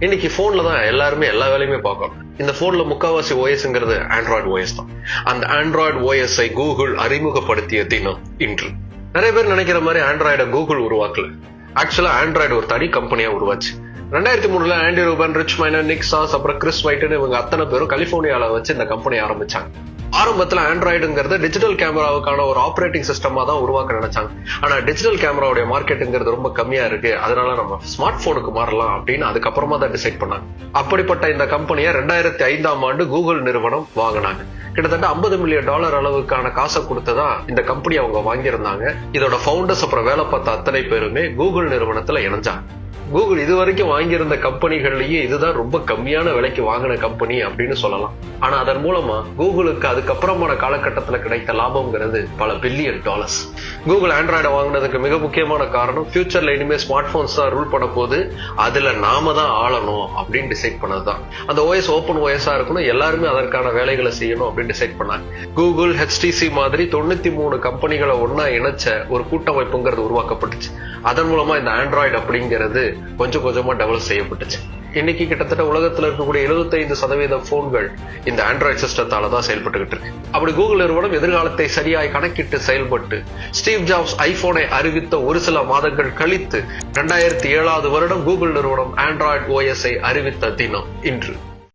இன்னைக்கு போன்ல தான் எல்லாருமே எல்லா வேலையுமே பார்க்கணும். இந்த போன்ல முக்காவாசி ஓஎஸ்ங்கிறது ஆண்ட்ராய்டு ஓஎஸ் தான். அந்த ஆண்ட்ராய்டு ஓஎஸ்ஐ கூகுள் அறிமுகப்படுத்திய தினம் இன்று. நிறைய பேர் நினைக்கிற மாதிரி ஆண்ட்ராய்டை கூகுள் உருவாக்கல. ஆக்சுவலா ஆண்ட்ராய்டு ஒரு தனி கம்பெனியா உருவாச்சு. 2003 ஆண்டி ரூபன், ரிச் மைனர், நிக் சாஸ், அப்புறம் கிறிஸ் வைட்டன் இவங்க அத்தனை பேரும் கலிபோர்னியால வச்சு இந்த கம்பெனி ஆரம்பிச்சாங்க. ஆரம்பத்துல ஆண்ட்ராய்டுங்கிறது டிஜிட்டல் கேமராவுக்கான ஒரு ஆப்ரேட்டிங் சிஸ்டமா தான் உருவாக்க நினைச்சாங்க. ஆனா டிஜிட்டல் கேமராவுடைய மார்க்கெட்டுங்கிறது ரொம்ப கம்மியா இருக்கு, அதனால நம்ம ஸ்மார்ட் போனுக்கு மாறலாம் அப்படின்னு அதுக்கப்புறமா தான் டிசைட் பண்ணாங்க. அப்படிப்பட்ட இந்த கம்பெனியை 2005 கூகுள் நிறுவனம் வாங்கினாங்க. கிட்டத்தட்ட $50 மில்லியன் அளவுக்கான காசை கொடுத்துதான் இந்த கம்பெனி அவங்க வாங்கியிருந்தாங்க. இதோட ஃபவுண்டர்ஸ் அப்புறம் வேலை பார்த்த அத்தனை பேருமே கூகுள் நிறுவனத்துல இணைஞ்சாங்க. கூகுள் இதுவரைக்கும் வாங்கியிருந்த கம்பெனிகள்லயே இதுதான் ரொம்ப கம்மியான விலைக்கு வாங்கின கம்பெனி அப்படின்னு சொல்லலாம். ஆனா அதன் மூலமா கூகுளுக்கு அதுக்கப்புறமான காலகட்டத்துல கிடைத்த லாபம்ங்கிறது பல பில்லியன் டாலர்ஸ். கூகுள் ஆண்ட்ராய்டை வாங்கினதுக்கு மிக முக்கியமான காரணம் ஃபியூச்சர்ல இனிமே ஸ்மார்ட் போன்ஸ் தான் ரூல் பண்ண போது, அதுல நாம தான் ஆளணும் அப்படின்னு டிசைட் பண்ணதுதான். அந்த ஓஎஸ் ஓப்பன் ஓஎஸ்ஆ இருக்கணும், எல்லாருமே அதற்கான வேலைகளை செய்யணும் அப்படின்னு டிசைட் பண்ணாங்க. கூகுள், HTC மாதிரி 93 கம்பெனிகளை ஒன்னா இணைச்ச ஒரு கூட்டமைப்புங்கிறது உருவாக்கப்பட்டுச்சு. அதன் மூலமா இந்த ஆண்ட்ராய்டு அப்படிங்கிறது கொஞ்சம் கொஞ்சமா டெவலப் செய்யப்பட்டுச்சு. இன்னைக்கு கிட்டத்தட்ட உலகத்துல இருக்கக்கூடிய 75% போன்கள் இந்த ஆண்ட்ராய்டு சிஸ்டத்தால தான் செயல்பட்டுக்கிட்டு இருக்கு. அப்படி கூகுள் நிறுவனம் எதிர்காலத்தை சரியாய் கணக்கிட்டு செயல்பட்டு ஸ்டீவ் ஜாப்ஸ் ஐபோனை அறிவித்த ஒரு சில மாதங்கள் கழித்து 2007 கூகுள் நிறுவனம் ஆண்ட்ராய்டு ஓஎஸ்ஐ அறிவித்த தினம் இன்று.